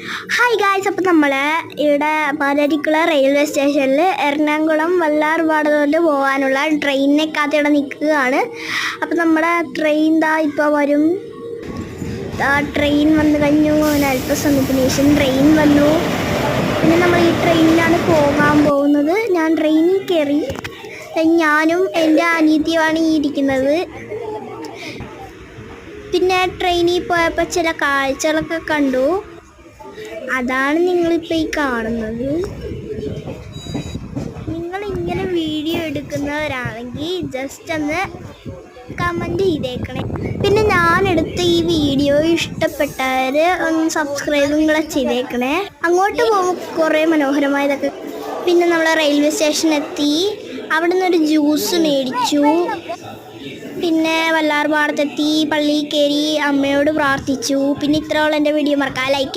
Hi guys, അപ്പോൾ നമ്മൾ ഇവിടെ പാലാരിക്കുള റെയിൽവേ സ്റ്റേഷനിൽ എറണാകുളം വല്ലാർപാടത്തോട്ട് പോകാനുള്ള ട്രെയിനിനെ കാത്തിവിടെ നിൽക്കുകയാണ്. അപ്പോൾ നമ്മുടെ ട്രെയിൻ ഇപ്പോൾ വരും. ട്രെയിൻ വന്നു കഴിഞ്ഞു. അല്പസമയത്തിന് ശേഷം ട്രെയിൻ വന്നു. പിന്നെ നമ്മൾ ഈ ട്രെയിനിലാണ് പോകാൻ പോകുന്നത്. ഞാൻ ട്രെയിനിൽ കയറി. ഞാനും എൻ്റെ അനിയത്തിയുമാണ് ഈ ഇരിക്കുന്നത്. പിന്നെ ട്രെയിനിൽ പോയപ്പോൾ ചില കാഴ്ചകളൊക്കെ കണ്ടു. അതാണ് നിങ്ങളിപ്പോൾ ഈ കാണുന്നത്. നിങ്ങൾ ഇങ്ങനെ വീഡിയോ എടുക്കുന്നവരാണെങ്കിൽ ജസ്റ്റ് ഒന്ന് കമൻറ്റ് ചെയ്തേക്കണേ. പിന്നെ ഞാനെടുത്ത ഈ വീഡിയോ ഇഷ്ടപ്പെട്ടവർ ഒന്ന് സബ്സ്ക്രൈബും കൂടെ ചെയ്തേക്കണേ. അങ്ങോട്ട് പോകുമ്പോൾ കുറേ മനോഹരമായതൊക്കെ. പിന്നെ നമ്മൾ റെയിൽവേ സ്റ്റേഷനെത്തി. അവിടെ നിന്നൊരു ജ്യൂസ് മേടിച്ചു. പിന്നെ വല്ലാർപാടത്തെത്തി, പള്ളിയിൽ കയറി, അമ്മയോട് പ്രാർത്ഥിച്ചു. പിന്നെ ഇത്രയുള്ള എൻ്റെ വീഡിയോ മറക്കാൻ ലൈക്ക്